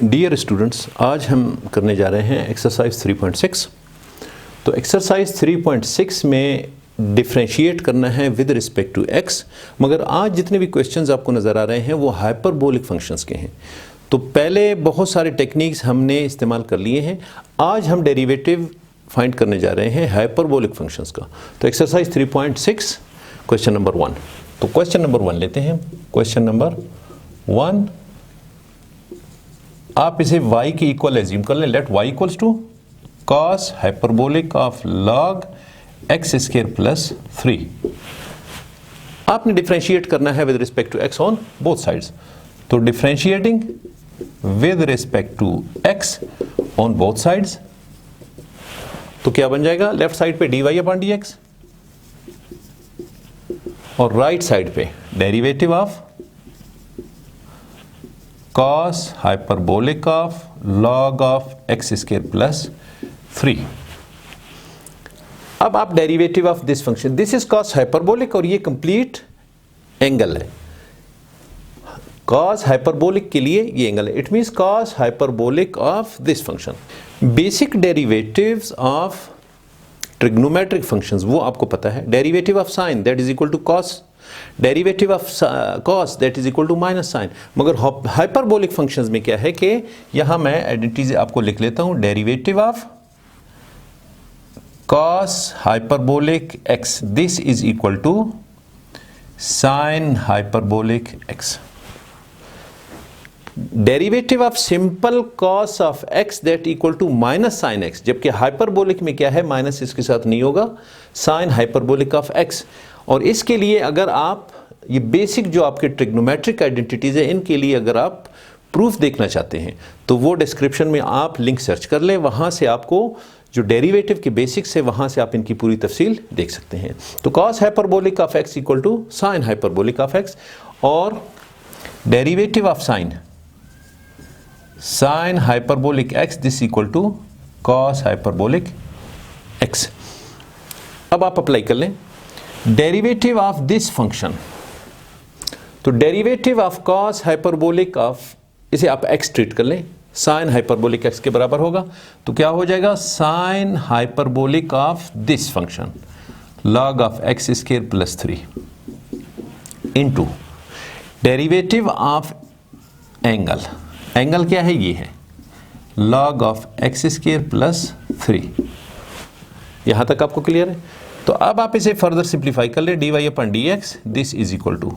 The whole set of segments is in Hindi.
डियर स्टूडेंट्स, आज हम करने जा रहे हैं एक्सरसाइज 3.6। तो एक्सरसाइज 3.6 में डिफ्रेंशिएट करना है विद रिस्पेक्ट टू एक्स, मगर आज जितने भी क्वेश्चंस आपको नज़र आ रहे हैं वो हाइपरबोलिक फंक्शंस के हैं। तो पहले बहुत सारे टेक्निक्स हमने इस्तेमाल कर लिए हैं, आज हम डेरिवेटिव फाइंड करने जा रहे हैं हाइपरबोलिक फंक्शंस का। तो एक्सरसाइज 3.6 क्वेश्चन नंबर 1। तो क्वेश्चन नंबर 1 लेते हैं। क्वेश्चन नंबर 1, आप इसे y के इक्वल एज्यूम कर लें। Let y equals to cos hyperbolic of log x square plus 3। आपने डिफरेंशिएट करना है with respect to x on both sides. तो differentiating with respect to x on both sides, तो क्या बन जाएगा? लेफ्ट साइड पे dy अपॉन dx और राइट साइड पे derivative of cos hyperbolic of log of x square plus 3। अब आप derivative of this function, this is cos hyperbolic और ये कंप्लीट एंगल है। cos hyperbolic के लिए ये एंगल है, it means cos hyperbolic of this function. Basic derivatives of trigonometric functions वो आपको पता है। Derivative of sine that is equal to cos, derivative of cos that is equal to minus sine. मगर हाइपरबोलिक फंक्शंस में क्या है कि यहां मैं आइडेंटिटीज आपको लिख लेता हूं। Derivative of cos hyperbolic x this is equal to sine hyperbolic x। Derivative of simple cos of x that equal to minus sine x, जबकि हाइपरबोलिक में क्या है, माइनस इसके साथ नहीं होगा, साइन हाइपरबोलिक ऑफ x। और इसके लिए अगर आप ये बेसिक जो आपके ट्रिग्नोमेट्रिक आइडेंटिटीज है इनके लिए अगर आप प्रूफ देखना चाहते हैं तो वो डिस्क्रिप्शन में आप लिंक सर्च कर लें, वहां से आपको जो डेरिवेटिव के बेसिक्स है वहां से आप इनकी पूरी तफसील देख सकते हैं। तो cos hyperbolic of x equal to sine hyperbolic of x और derivative of sine hyperbolic x this equal to cos hyperbolic x। अब आप अप्लाई कर लें डेरिवेटिव ऑफ दिस फंक्शन। तो derivative of cos hyperbolic of, इसे आप x ट्रीट कर लें, साइन हाइपरबोलिक x के बराबर होगा। तो क्या हो जाएगा? Sign hyperbolic of this function log of x square plus 3 into derivative of angle, angle क्या है? ये है log of x square plus 3। यहां तक आपको क्लियर है? तो अब आप इसे फर्दर सिंप्लीफाई कर ले, dy upon dx this is equal to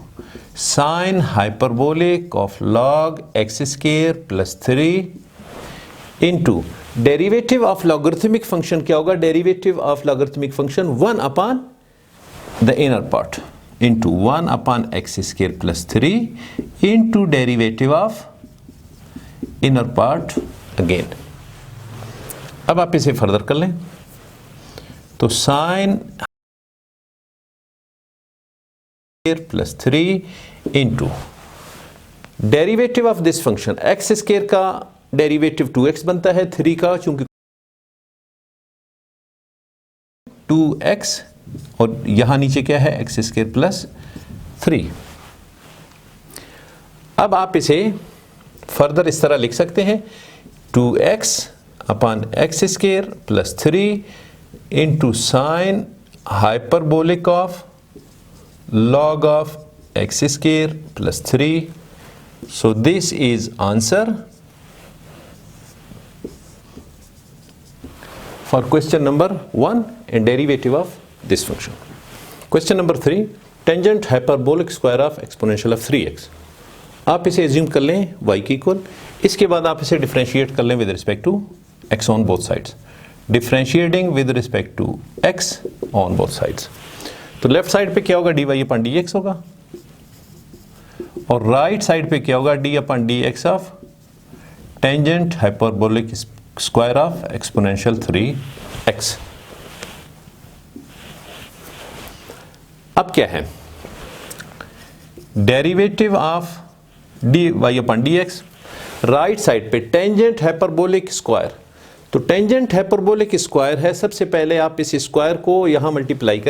sine hyperbolic of log x square plus 3 into derivative of logarithmic function क्या होगा? Derivative of logarithmic function 1 upon the inner part into 1 upon x square plus 3 into derivative of inner part again. अब आप इसे फर्दर कर लें तो sine plus 3 into derivative of this function x square का डेरिवेटिव 2x बनता है, 3 का चूंकि 2x और यहां नीचे क्या है? X square plus 3। अब आप इसे फर्दर इस तरह लिख सकते हैं 2x upon x square plus 3 into sine hyperbolic of log of x square plus 3. So this is answer for question number 1 and derivative of this function. Question number 3, tangent hyperbolic square of exponential of 3x। आप इसे एज्यूम कर लें y की इक्वल, इसके बाद आप इसे डिफरेंशिएट कर लें with respect to x on both sides. Differentiating with respect to x on both sides, तो लेफ्ट साइड पे क्या होगा? dy अपॉन dx होगा और राइट साइड पे क्या होगा? d upon dx of tangent hyperbolic square of exponential 3x। अब क्या है? Derivative of dy upon dx, right side पे टेंजेंट हाइपरबोलिक स्क्वायर। तो टेंजेंट हाइपरबोलिक स्क्वायर है, सबसे पहले आप इस स्क्वायर को यहां मल्टीप्लाई करें,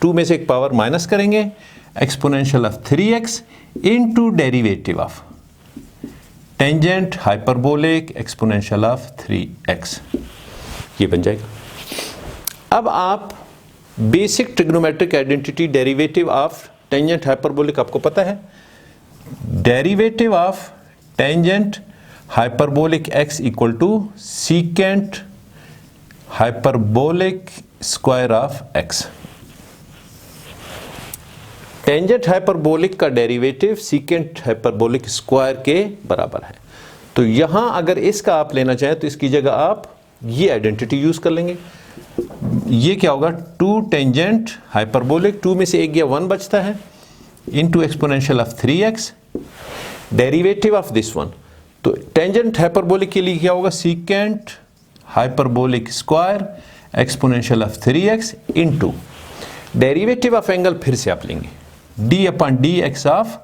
2 में से एक पावर माइनस करेंगे exponential of 3x into derivative of tangent hyperbolic exponential of 3x, ये बन जाएगा। अब आप basic trigonometric identity derivative of tangent hyperbolic आपको पता है, derivative of tangent hyperbolic x equal to secant hyperbolic square of x। Tangent hyperbolic का डेरिवेटिव सीकेंट हाइपरबोलिक स्क्वायर के बराबर है। तो यहां अगर इसका आप लेना चाहें तो इसकी जगह आप ये आइडेंटिटी यूज कर लेंगे। ये क्या होगा, 2 टेंजेंट हाइपरबोलिक, 2 में से एक गया 1 बचता है, into exponential of 3x derivative of this one. तो टेंजेंट हाइपरबोलिक के लिए क्या होगा, secant hyperbolic square exponential of 3x into derivative of angle फिर से आप लेंगे d upon dx of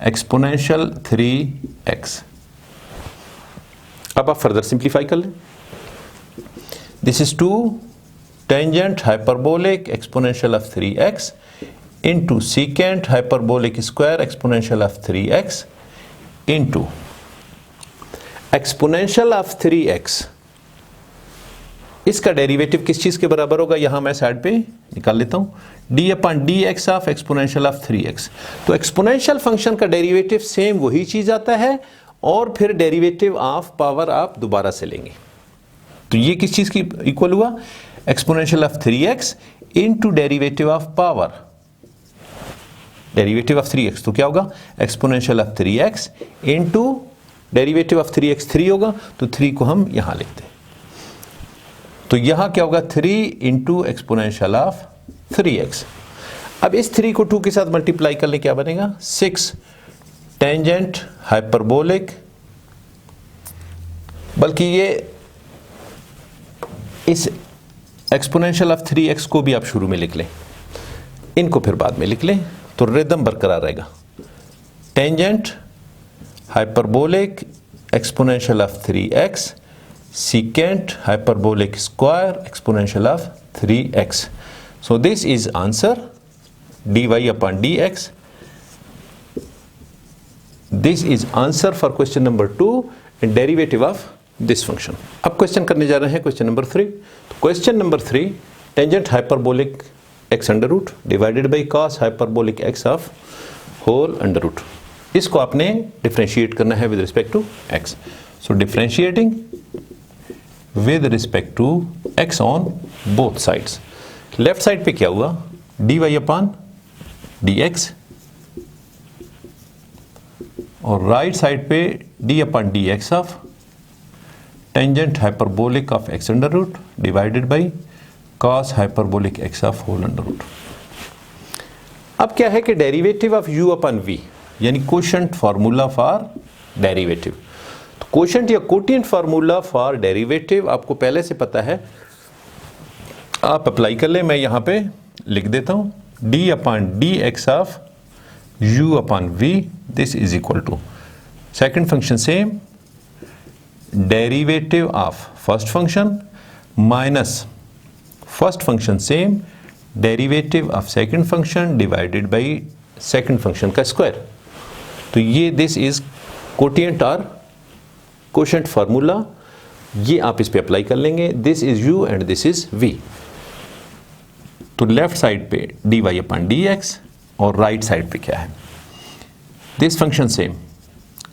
exponential 3x। अब आप फर्दर सिंप्लीफाई कर लें। This is 2 tangent hyperbolic exponential of 3x into secant hyperbolic square exponential of 3x into exponential of 3x। इसका डेरिवेटिव किस चीज के बराबर होगा, यहां मैं साइड पे निकाल लेता हूं, d upon dx of exponential of 3x। तो एक्सपोनेंशियल फंक्शन का डेरिवेटिव सेम वही चीज आता है और फिर डेरिवेटिव ऑफ पावर आप दोबारा से लेंगे। तो ये किस चीज की इक्वल हुआ, exponential of 3x into derivative of power, derivative of 3x। तो क्या होगा, exponential of 3x into derivative of 3x 3 होगा, तो 3 को हम यहां लिखते हैं। तो यहां क्या होगा, 3 इंटू एक्सपोनेंशियल ऑफ 3x। अब इस 3 को 2 के साथ मल्टीप्लाई कर ले, क्या बनेगा, 6 टेंजेंट हाइपरबोलिक, बल्कि ये इस एक्सपोनेंशियल ऑफ 3x को भी आप शुरू में लिख लें, इनको फिर बाद में लिख लें, तो रिदम बरकरार रहेगा। Tangent hyperbolic exponential of 3x secant hyperbolic square exponential of 3x. So this is answer, dy upon dx. This is answer for question number 2 and derivative of this function. अब क्वेश्चन करने जा रहे हैं क्वेश्चन नंबर 3। तो question number 3, tangent hyperbolic x under root divided by cos hyperbolic x of whole under root. इसको आपने डिफरेंशिएट करना है with respect to x। So differentiating with respect to x on both sides। Left side पे क्या हुआ, dy अपॉन dx, और राइट साइड पे d upon dx of tangent hyperbolic of x under root divided by cos hyperbolic x of whole under root. अब क्या है कि derivative of u upon v, यानी quotient formula for derivative. Quotient या कोटिएंट फार्मूला फॉर डेरिवेटिव आपको पहले से पता है, आप अप्लाई कर ले। मैं यहां पे लिख देता हूं, d upon dx of u upon v, this is equal to second function same, derivative of first function minus first function same, derivative of second function divided by second function का स्क्वायर। तो ये दिस इज कोटिएंट और कोशेंट फार्मूला, ये आप इस पे अप्लाई कर लेंगे। This is u and this is v। तो लेफ्ट साइड पे dy अपॉन dx और राइट साइड पे क्या है, this function same,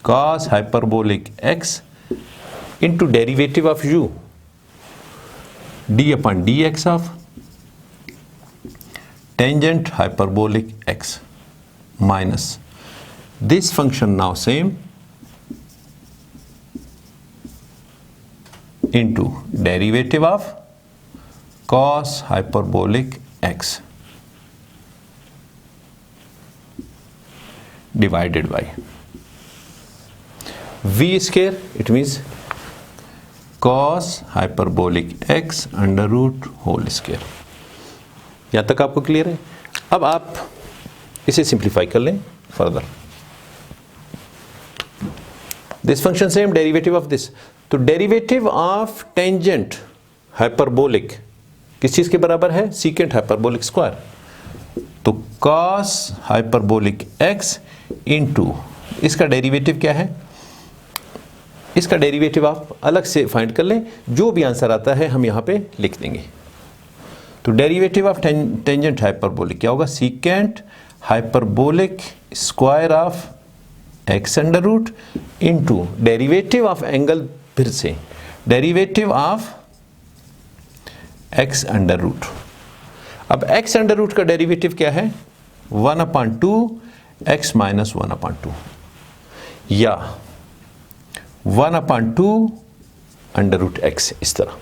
cos hyperbolic x into derivative of u, d upon dx of tangent hyperbolic x minus this function now same into derivative of cos hyperbolic x divided by v square, it means cos hyperbolic x under root whole square। यहां तक आपको क्लियर है। अब आप इसे सिंप्लीफाई कर लें further, this function same, derivative of this. तो डेरिवेटिव ऑफ टेंजेंट हाइपरबोलिक किस चीज के बराबर है, सीकेंट हाइपरबोलिक स्क्वायर। तो cos हाइपरबोलिक x इंटू इसका डेरिवेटिव क्या है, इसका डेरिवेटिव आप अलग से फाइंड कर लें, जो भी आंसर आता है हम यहाँ पे लिख देंगे। तो डेरिवेटिव ऑफ टेंजेंट हाइपरबोलिक क्या होगा, secant hyperbolic square of x under root into derivative of angle, फिर से derivative of x under root. अब एक्स अंडर रूट का डेरिवेटिव क्या है, 1/2 एक्स माइनस 1/2 या 1/2 अंडर रूट एक्स, इस तरह।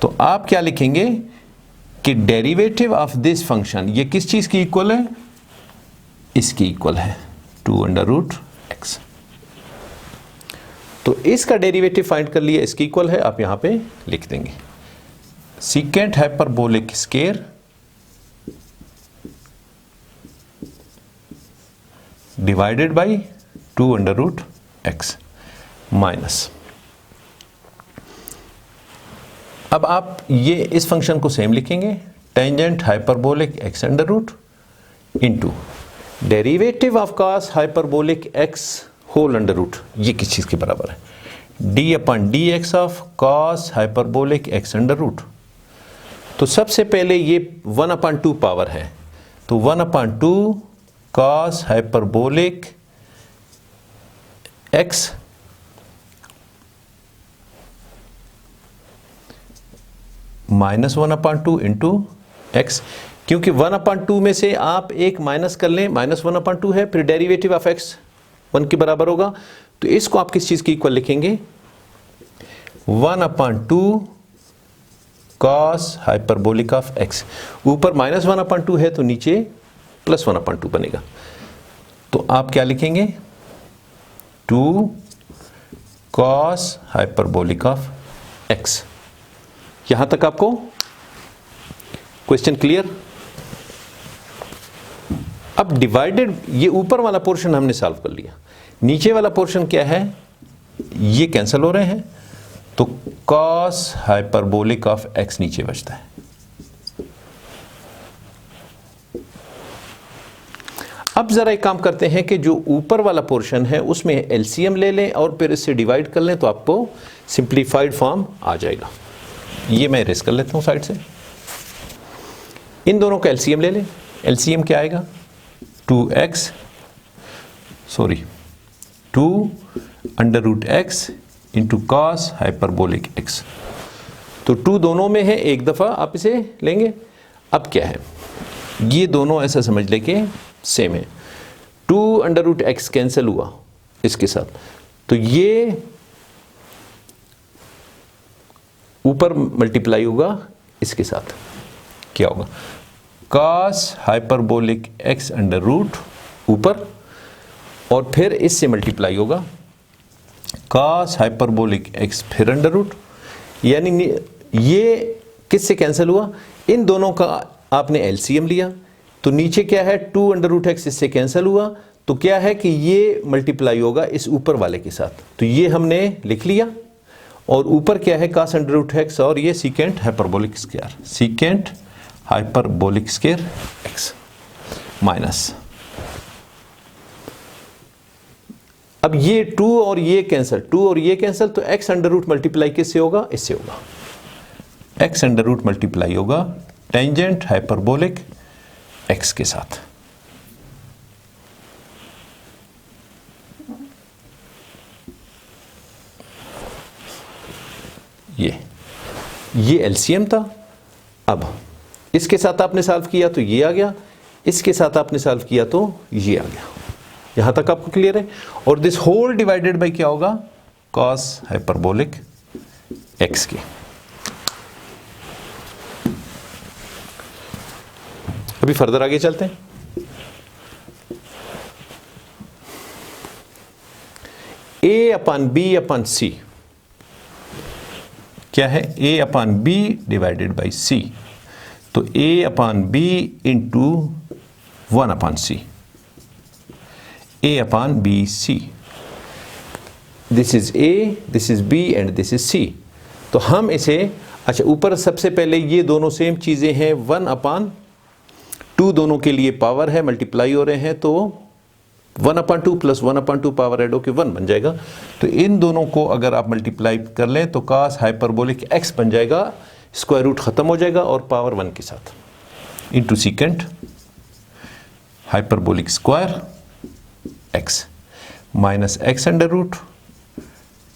तो आप क्या लिखेंगे कि डेरिवेटिव ऑफ दिस फंक्शन, ये किस चीज की इक्वल है, इसकी इक्वल है 2 अंडर रूट एक्स। तो इसका डेरिवेटिव फाइंड कर लिया, इसकी इक्वल है, आप यहां पे लिख देंगे secant hyperbolic square divided by 2 under root x minus. अब आप ये इस फंक्शन को सेम लिखेंगे, tangent hyperbolic x under root into derivative of cos hyperbolic x whole under root, ये किस चीज के बराबर है, d/dx of cos hyperbolic x under root. तो सबसे पहले ये 1/2 पावर है, तो 1/2 cos hyperbolic x minus 1/2 into x, क्योंकि 1/2 में से आप एक माइनस कर लें, माइनस 1/2 है, फिर डेरिवेटिव ऑफ एक्स 1 के बराबर होगा, तो इसको आप किस चीज की इक्वल लिखेंगे, 1/2 कॉस हाइपरबोलिक ऑफ एक्स। ऊपर माइनस 1/2 है तो नीचे प्लस 1/2 बनेगा, तो आप क्या लिखेंगे 2 कॉस हाइपरबोलिक ऑफ एक्स। यहां तक आपको क्वेश्चन क्लियर। अब डिवाइडेड, ये ऊपर वाला पोर्शन हमने सॉल्व कर लिया, नीचे वाला पोर्शन क्या है, ये कैंसिल हो रहे हैं, तो कॉस हाइपरबोलिक ऑफ एक्स नीचे बचता है। अब जरा एक काम करते हैं कि जो ऊपर वाला पोर्शन है उसमें एलसीएम ले लें और फिर इससे डिवाइड कर लें, तो आपको सिंप्लीफाइड फॉर्म आ जाएगा। ये मैं इरेज कर लेता हूं साइड से, इन दोनों का एलसीएम ले लें। एलसीएम क्या आएगा, 2 under root x into cos hyperbolic x. तो 2 दोनों में है, एक दफा आप इसे लेंगे। अब क्या है, ये दोनों ऐसा समझ ले के सेम है, 2 अंडर रूट एक्स कैंसिल हुआ इसके साथ, तो ये ऊपर मल्टीप्लाई होगा इसके साथ, क्या होगा cos hyperbolic x under root ऊपर, और फिर इससे मल्टीप्लाई होगा कॉस हाइपरबोलिक एक्स फिर अंडर रूट, यानी ये किससे कैंसिल हुआ, इन दोनों का आपने एलसीएम लिया, तो नीचे क्या है 2 अंडर रूट एक्स इससे कैंसिल हुआ, तो क्या है कि ये मल्टीप्लाई होगा इस ऊपर वाले के साथ, तो ये हमने लिख लिया। और ऊपर क्या है कॉस अंडर रूट एक्स, और ये secant hyperbolic square, secant hyperbolic square x minus. अब ये 2 और ये कैंसिल, 2 और ये कैंसिल, तो एक्स अंडर रूट मल्टीप्लाई किससे होगा, इससे होगा, एक्स अंडर रूट मल्टीप्लाई होगा टेंजेंट हाइपरबोलिक एक्स के साथ। ये एलसीएम था। अब इसके साथ आपने सॉल्व किया तो ये आ गया, इसके साथ आपने सॉल्व किया तो ये आ गया। यहां तक आपको क्लियर है। और दिस होल डिवाइडेड बाय क्या होगा, कॉस हाइपरबोलिक एक्स के। अभी फर्दर आगे चलते हैं। a/b/c क्या है, a/b डिवाइडेड बाई c, तो a/b into 1/c, a/bc, this is a, this is b and this is c। तो हम इसे, अच्छा ऊपर सबसे पहले ये दोनों सेम चीजें हैं, 1/2 2 दोनों के लिए पावर है, मल्टीप्लाई हो रहे हैं, तो 1/2 प्लस 1/2 पावर ऐड होकर 1 बन जाएगा। तो इन दोनों को अगर आप मल्टीप्लाई कर लें तो cos हाइपरबोलिक x बन जाएगा, स्क्वायर रूट ख़त्म हो जाएगा और पावर 1 के साथ, into secant hyperbolic square x minus x under root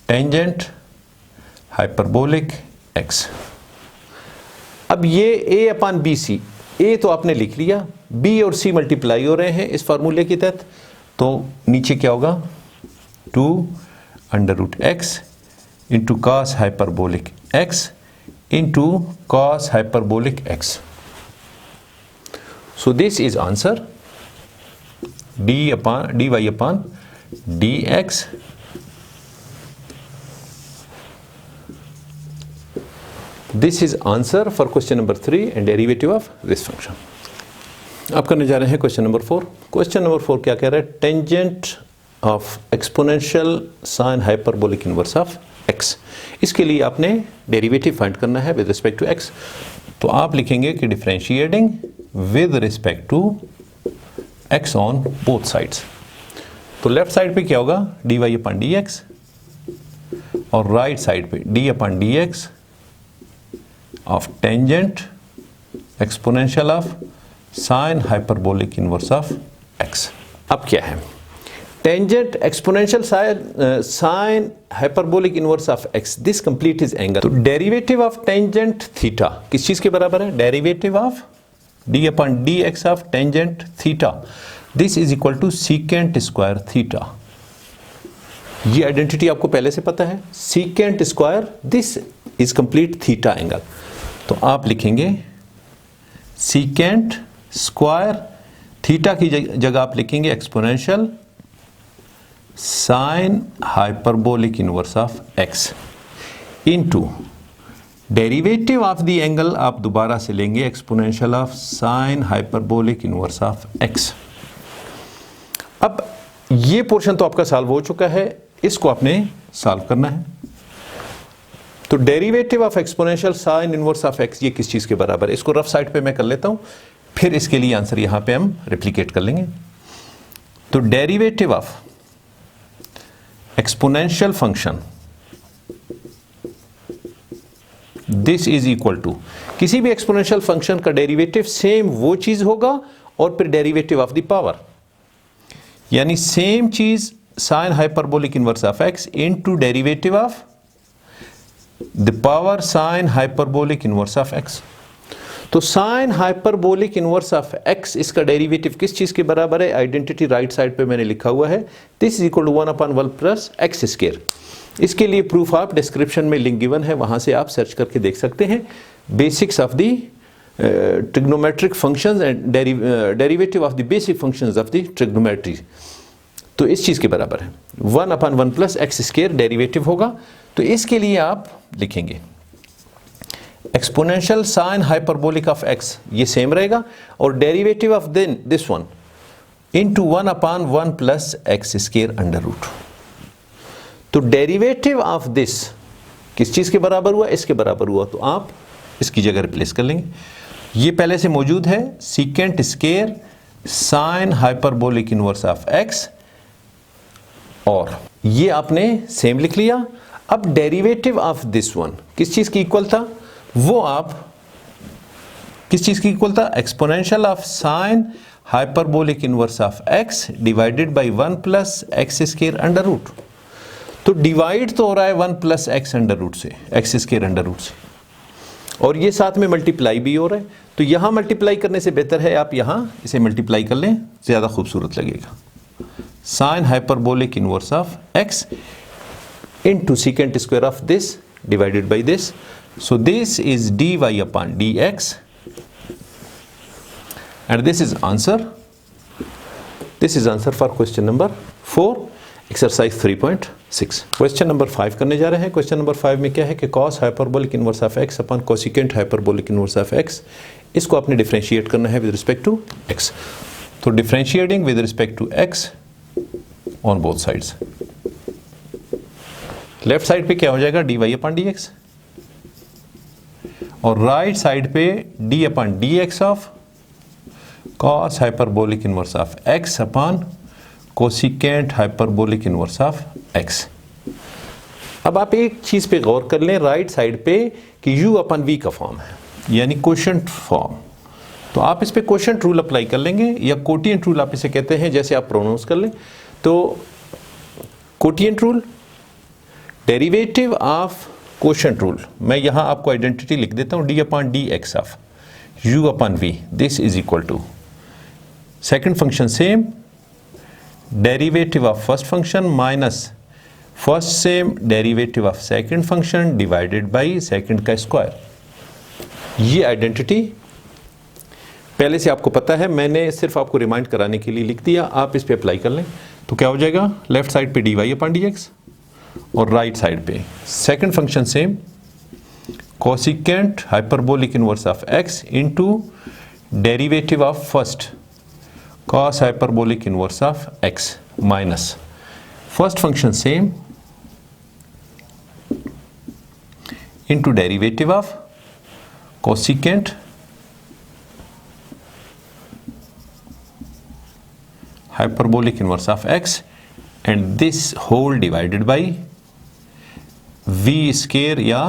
tangent hyperbolic x। अब ये a/bc, a तो आपने लिख लिया, b और c मल्टीप्लाई हो रहे हैं इस फार्मूले के तहत, तो नीचे क्या होगा 2 under root x into cos hyperbolic x into cos hyperbolic x। So this is answer dy upon dx this is answer for question number 3 and derivative of this function। अब करने जा रहे हैं क्वेश्चन नंबर 4। क्वेश्चन नंबर 4 क्या कह रहा है, tangent of exponential sine hyperbolic inverse of x। इसके लिए आपने डेरिवेटिव फाइंड करना है विद रिस्पेक्ट टू x। तो आप लिखेंगे कि differentiating with respect to x on both sides. तो लेफ्ट साइड पे क्या होगा dy अपॉन dx और राइट साइड पे d upon dx of tangent exponential of sine hyperbolic inverse of x। अब क्या है, tangent exponential sine hyperbolic inverse of x, this complete is angle. तो डेरिवेटिव ऑफ टेंजेंट थीटा किस चीज के बराबर है, derivative of d upon dx of tangent theta, this is equal to secant square theta. ये आइडेंटिटी आपको पहले से पता है, secant square this is complete theta angle. तो आप लिखेंगे सीकेंट स्क्वायर थीटा की जगह आप लिखेंगे exponential sine hyperbolic inverse of x into derivative of the angle आप दोबारा से लेंगे exponential of sine hyperbolic inverse of x। अब ये पोर्शन तो आपका सॉल्व हो चुका है, इसको आपने सॉल्व करना है। तो derivative of exponential sine inverse of x ये किस चीज के बराबर है, इसको रफ साइड पे मैं कर लेता हूं, फिर इसके लिए आंसर यहां पे हम रिप्लिकेट कर लेंगे। तो derivative of exponential function this is equal to, किसी भी एक्सपोनेंशियल फंक्शन का डेरिवेटिव सेम वो चीज होगा और फिर डेरिवेटिव ऑफ द पावर, यानी सेम चीज sine hyperbolic inverse of x into derivative of the power sine hyperbolic inverse of x। तो sine hyperbolic inverse of x, इसका डेरिवेटिव किस चीज के बराबर है, आइडेंटिटी राइट साइड पे मैंने लिखा हुआ है, this is equal to 1/1 plus x square. इसके लिए प्रूफ आप डिस्क्रिप्शन में लिंक गिवन है, वहां से आप सर्च करके देख सकते हैं। Basics of the trigonometric functions and derivative of the basic functions of the trigonometry, तो इस चीज के बराबर है 1/1 प्लस x स्क्वायर डेरिवेटिव होगा। तो इसके लिए आप लिखेंगे exponential sine hyperbolic of x, ये सेम रहेगा, और derivative of then this one into 1/1 plus x square under root. तो डेरिवेटिव ऑफ दिस किस चीज के बराबर हुआ, इसके बराबर हुआ, तो आप इसकी जगह रिप्लेस कर लेंगे। ये पहले से मौजूद है secant square sine hyperbolic inverse of x, और ये आपने सेम लिख लिया। अब डेरिवेटिव ऑफ दिस वन किस चीज की इक्वल था, वो आप किस चीज की इक्वल था, exponential of sine hyperbolic inverse of x divided by 1 plus x square under root. तो डिवाइड तो हो रहा है 1 प्लस x अंडर रूट से, x स्क्वायर अंडर रूट से, और ये साथ में मल्टीप्लाई भी हो रहा है। तो यहां मल्टीप्लाई करने से बेहतर है आप यहां इसे मल्टीप्लाई कर लें, ज्यादा खूबसूरत लगेगा। Sign hyperbolic inverse of x into secant square of this divided by this, so this is dy upon dx and this is answer for question number 4 exercise 3.6। question number 5 करने जा रहे हैं। question number 5 में क्या है कि cos hyperbolic inverse of x upon cosecant hyperbolic inverse of x, इसको आपने डिफरेंशिएट करना है with respect to x। तो differentiating with respect to x on both sides, left side पे क्या हो जाएगा dy अपॉन dx, और राइट साइड पे d upon dx of cos hyperbolic inverse of x upon cosecant hyperbolic inverse of x. अब आप एक चीज पे गौर कर लें राइट साइड पे कि u अपन v का फॉर्म है, यानी क्वोशिएंट फॉर्म। तो आप इस पे क्वोशिएंट रूल अप्लाई कर लेंगे या कोटिएंट रूल आप इसे कहते हैं, जैसे आप प्रोनाउंस कर लें। तो quotient rule, derivative of quotient rule, मैं यहां आपको आइडेंटिटी लिख देता हूं, d upon d x of u upon v, this is equal to second function same, derivative of first function minus first same derivative of second function divided by second का स्क्वायर। ये आइडेंटिटी पहले से आपको पता है, मैंने सिर्फ आपको रिमाइंड कराने के लिए लिख दिया, आप इस पे अप्लाई कर लें। तो क्या हो जाएगा, लेफ्ट साइड पे dy अपॉन dx और राइट साइड पे second function same, cosecant hyperbolic inverse of x into derivative of first cos hyperbolic inverse of x minus first function same into derivative of cosecant hyperbolic inverse of x and this whole divided by v square या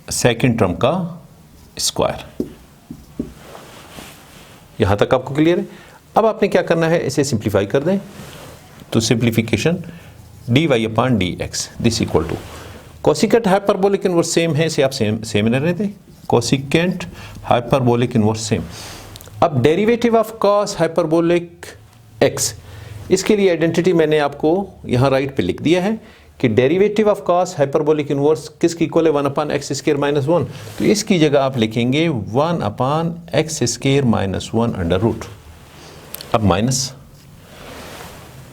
सेकेंड टर्म का स्क्वायर। यहां तक आपको क्लियर है। अब आपने क्या करना है, इसे सिंप्लीफाई कर दें। तो simplification dy upon dx this equal to cosecant hyperbolic inverse same है, इसे आप सेम रहने दें, कोसिकेंट हाइपरबोलिक इनवर्स सेम। अब derivative of cos hyperbolic x, इसके लिए आइडेंटिटी मैंने आपको यहाँ राइट पे लिख दिया है कि derivative of cos hyperbolic inverse किसकी इक्वल है, 1 अपॉन एक्स स्क्वायर माइनस 1। तो इसकी जगह आप लिखेंगे 1 upon x square minus 1 under root. अब minus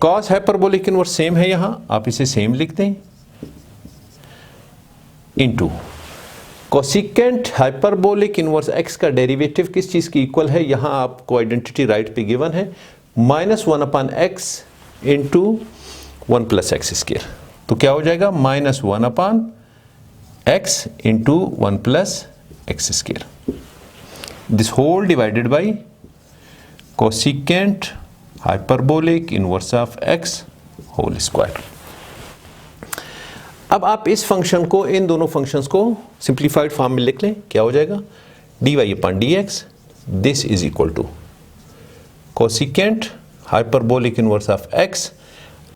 cos hyperbolic inverse same है, यहाँ आप इसे सेम लिख दें, into cosecant hyperbolic inverse x का डेरिवेटिव किस चीज की इक्वल है, यहां आपको आइडेंटिटी राइट पे गिवन है, minus 1 upon x into 1 plus x square. तो क्या हो जाएगा, minus 1 upon x into 1 plus x square, this whole divided by cosecant hyperbolic inverse of x whole square. अब आप इस फंक्शन को, इन दोनों फंक्शंस को सिंप्लीफाइड फॉर्म में लिख लें। क्या हो जाएगा, dy upon dx this is equal to cosecant hyperbolic inverse of x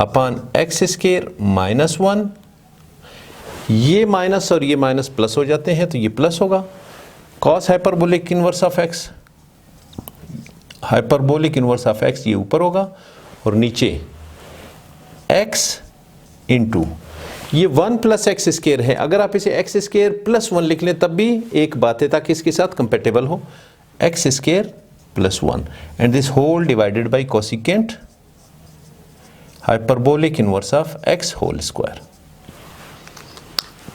upon x square minus 1, ये माइनस और ये माइनस प्लस हो जाते हैं तो ये प्लस होगा, cos hyperbolic inverse of x, hyperbolic inverse of x ये ऊपर होगा और नीचे x इंटू ये 1 प्लस एक्स स्क्वायर है। अगर आप इसे एक्स स्क्वायर प्लस 1 लिख लें तब भी एक बात है, ताकि इसके साथ कंपेटेबल हो, x square plus 1 and this whole divided by cosecant hyperbolic inverse of x whole square.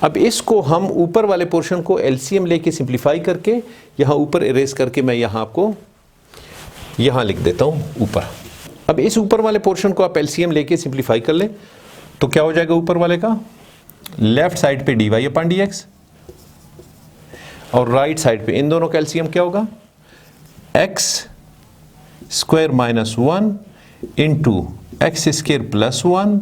अब इसको हम ऊपर वाले पोर्शन को एलसीएम लेके सिंप्लीफाई करके यहां ऊपर इरेज करके मैं यहां आपको यहां लिख देता हूं ऊपर। अब इस ऊपर वाले पोर्शन को आप एलसीएम लेके सिंप्लीफाई कर लें तो क्या हो जाएगा, ऊपर वाले का लेफ्ट साइड पे dy अपॉन dx और राइट साइड पे इन दोनों का एलसीएम क्या होगा, x square minus 1 into x square plus 1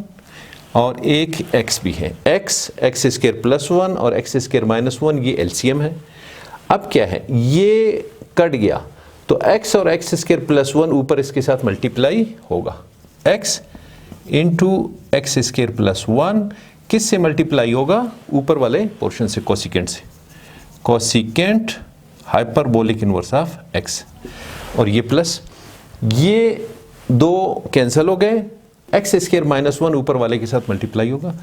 और एक x भी है, एक्स स्क्वायर प्लस 1 और एक्स स्क्वायर माइनस 1, ये एलसीएम है। अब क्या है, ये कट गया तो x और एक्स स्क्वायर प्लस 1 ऊपर इसके साथ मल्टीप्लाई होगा, x into x square plus 1 किस से मल्टीप्लाई होगा, ऊपर वाले पोर्शन से, कोसिकेंट से, cosecant hyperbolic inverse of x और ये प्लस, ये दो कैंसिल हो गए, एक्स स्क्वायर माइनस 1 ऊपर वाले के साथ मल्टीप्लाई होगा,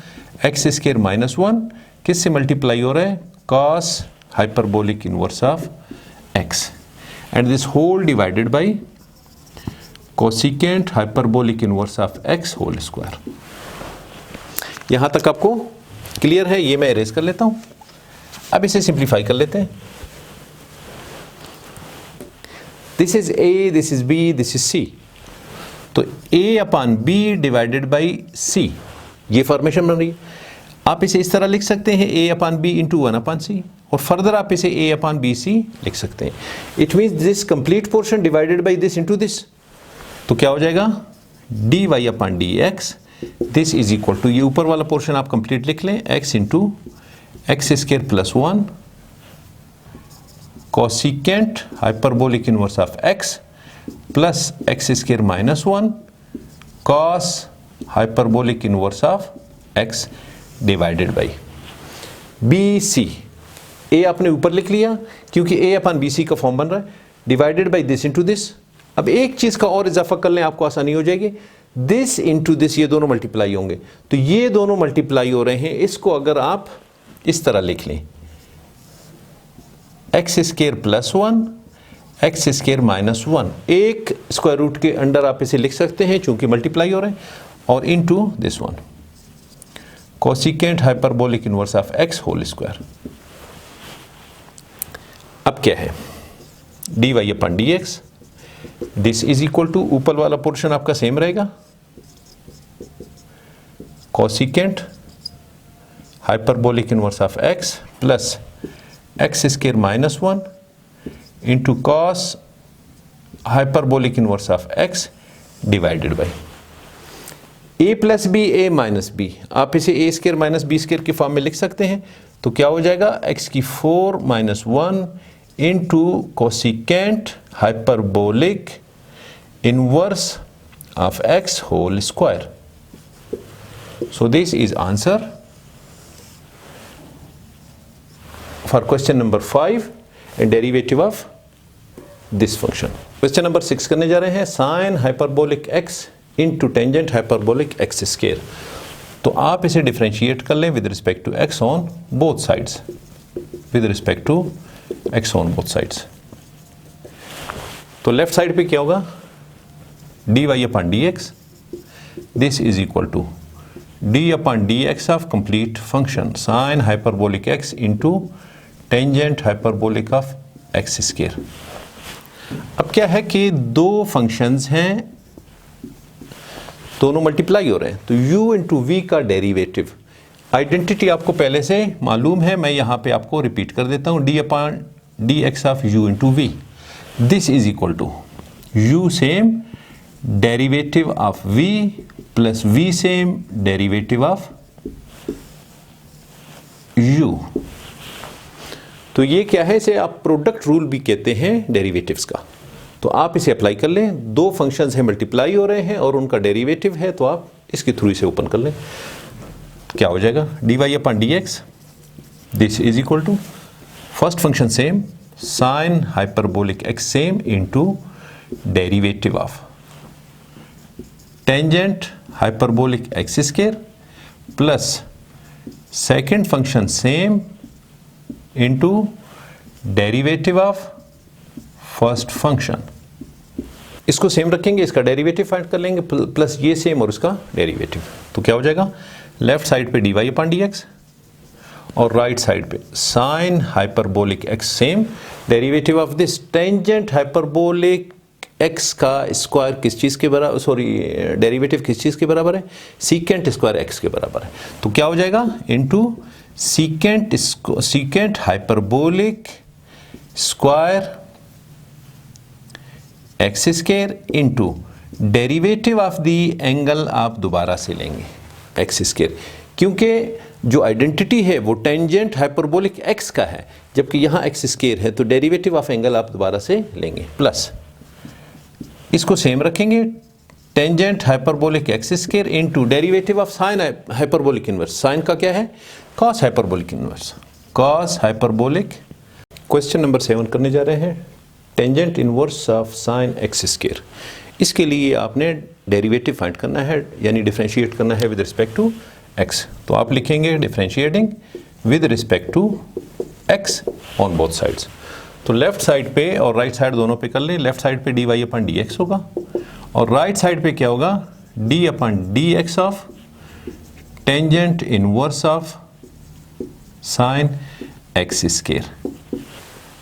एक्स स्क्वायर माइनस 1 किस से मल्टीप्लाई हो रहा है, cos hyperbolic inverse of x and this whole divided by cosecant hyperbolic inverse of x whole square. यहां तक आपको क्लियर है, ये मैं इरेज कर लेता हूं। अब इसे सिंप्लीफाई कर लेते हैं। This is a, this is b, this is c। तो a upon b divided by c, ये फॉर्मेशन बन रही है। आप इसे इस तरह लिख सकते हैं a upon B into 1 upon C, और फर्दर आप इसे a अपॉन बी सी लिख सकते हैं. It means this complete portion divided by this into this. तो क्या हो जाएगा, d y upon d x, this is equal to, ये ऊपर वाला पोर्शन आप कंप्लीट लिख लें, x into x square plus 1 cosecant hyperbolic inverse of x plus x square minus 1 cos hyperbolic inverse of x divided by B C. ए आपने ऊपर लिख लिया क्योंकि ए अपॉन बी सी का फॉर्म बन रहा है, divided by this into this. अब एक चीज का और इजाफा कर लें, आपको आसानी हो जाएगी. दिस इंटू दिस, ये दोनों मल्टीप्लाई होंगे, तो ये दोनों मल्टीप्लाई हो रहे हैं. इसको अगर आप इस तरह लिख लें, x square plus 1 x square minus 1, एक स्क्वायर रूट के अंडर आप इसे लिख सकते हैं चूंकि मल्टीप्लाई हो रहे हैं, और into this one cosecant hyperbolic inverse of x whole square. अब क्या है, d y upon d x, this is equal to, ऊपर वाला पोर्शन आपका सेम रहेगा, cosecant hyperbolic inverse of x plus x square minus 1 into cos hyperbolic inverse of x divided by a plus b a minus b. आप इसे a square minus b square के फॉर्म में लिख सकते हैं. तो क्या हो जाएगा, एक्स की 4 minus 1 into cosecant hyperbolic inverse of x whole square. So this is answer for question number 5 and derivative of this function. Question number 6 करने जा रहे हैं, sin hyperbolic x into tangent hyperbolic x square. तो आप इसे डिफरेंशिएट कर लें with respect to x on both sides. With respect to x on both sides. तो लेफ्ट साइड पे क्या होगा, dy upon dx, this is equal to d upon dx of complete function sin hyperbolic x into tangent hyperbolic of x square. अब क्या है कि दो फंक्शंस हैं, दोनों मल्टीप्लाई हो रहे हैं, तो u इंटू वी का डेरिवेटिव, आइडेंटिटी आपको पहले से मालूम है, मैं यहां पे आपको रिपीट कर देता हूं, d upon d x of u into v, this is equal to u same derivative of v plus v same derivative of u. तो ये क्या है, इसे आप प्रोडक्ट रूल भी कहते हैं डेरिवेटिव्स का. तो आप इसे अप्लाई कर लें, दो फंक्शंस हैं मल्टीप्लाई हो रहे हैं और उनका डेरिवेटिव है, तो आप इसके थ्रू इसे ओपन कर लें. क्या हो जाएगा, d y upon d x, this is equal to first function same sine hyperbolic x same into derivative of tangent hyperbolic x square plus second function same into derivative of first function. इसको सेम रखेंगे, इसका डेरिवेटिव फाइंड कर लेंगे, प्लस ये सेम और इसका डेरिवेटिव. तो क्या हो जाएगा, लेफ्ट साइड पे d y upon d x और राइट साइड पे sine hyperbolic x same derivative of this tangent hyperbolic x का स्क्वायर किस चीज़ के बराबर, सॉरी डेरिवेटिव किस चीज़ के बराबर है, सीकेंट स्क्वायर एक्स के बराबर है. तो क्या हो जाएगा, into secant hyperbolic square x square into derivative of the angle आप दोबारा से लेंगे एक्स स्क्वायर, क्योंकि जो आइडेंटिटी है वो टेंजेंट हाइपरबोलिक एक्स का है, जबकि यहाँ एक्स स्क्वायर है, तो डेरिवेटिव ऑफ एंगल आप दोबारा से लेंगे, प्लस इसको सेम रखेंगे, tangent hyperbolic x square into derivative of sine hyperbolic inverse, sine का क्या है, cos hyperbolic inverse, cos hyperbolic. Question number 7 करने जा रहे हैं, tangent inverse of sine x square. इसके लिए आपने डेरिवेटिव फाइंड करना है, यानी डिफरेंशिएट करना है विद रिस्पेक्ट टू एक्स. तो आप लिखेंगे differentiating with respect to x on both sides. तो लेफ्ट साइड पे और राइट साइड दोनों पे कर लें. लेफ्ट साइड पे d y upon d x होगा और राइट साइड पे क्या होगा, d upon d x of tangent inverse of sine x square.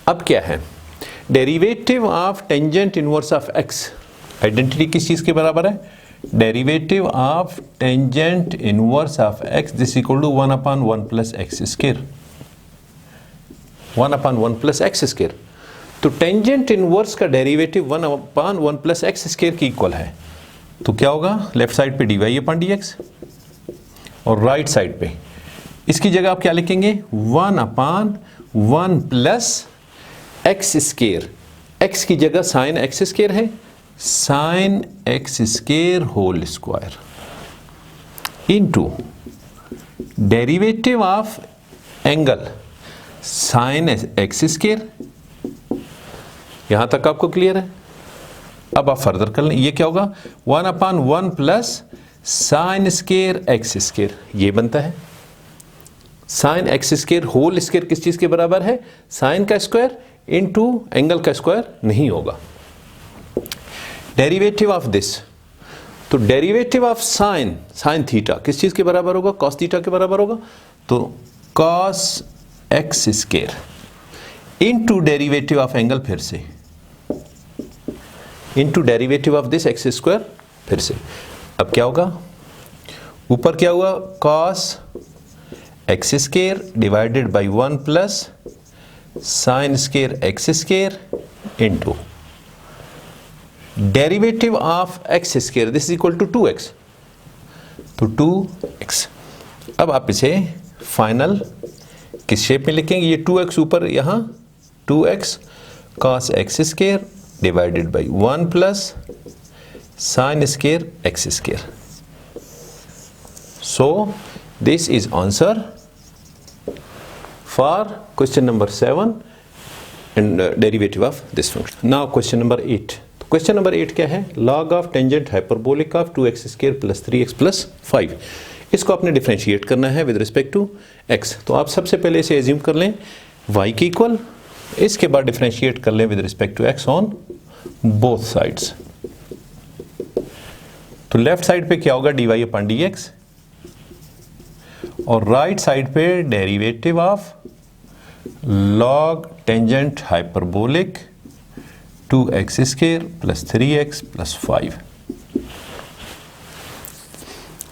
अब क्या है, derivative of tangent inverse of x, identity किस चीज़ के बराबर है, derivative of tangent inverse of x this equal to 1/1 plus x square, 1/1 plus x square. तो टेंजेंट इनवर्स का डेरिवेटिव 1/1 प्लस एक्स स्क्वायर की इक्वल है, तो क्या होगा, लेफ्ट साइड पे dy/dx और राइट साइड पे इसकी जगह आप क्या लिखेंगे, 1/1 प्लस एक्स स्क्वायर, एक्स की जगह साइन एक्स स्क्वायर है, sine x square whole square into derivative of angle sine x square. यहां तक आपको क्लियर है? अब आप फर्दर कर लें, ये क्या होगा, 1/1 plus sine square x square, ये बनता है sine x square whole square किस चीज के बराबर है, साइन का स्क्वायर इनटू एंगल का स्क्वायर नहीं होगा। डेरिवेटिव ऑफ दिस, तो derivative of sine, sine theta किस चीज के बराबर होगा, कॉस थीटा के बराबर होगा, तो cos x square into derivative of angle, फिर से into derivative of this x square, फिर से। अब क्या होगा, ऊपर क्या हुआ, cos x square divided by 1 plus sine square x square into derivative of x square this is equal to 2x, तो 2x। अब आप इसे फाइनल किस शेप में लिखेंगे, ये 2x ऊपर, यहां 2x cos x square divided by 1 plus sine square x square. So this is answer for question number 7 and derivative of this function. Now question number 8. तो question number 8 क्या है, log of tangent hyperbolic of 2x square plus 3x plus 5। इसको आपने डिफरेंशिएट करना है विद रिस्पेक्ट टू x। तो आप सबसे पहले इसे एज्यूम कर लें y की इक्वल, इसके बाद डिफरेंशिएट कर लें with respect to x on both sides. तो लेफ्ट साइड पे क्या होगा, dy/dx और राइट साइड पे derivative of log tangent hyperbolic 2x square plus 3x plus 5।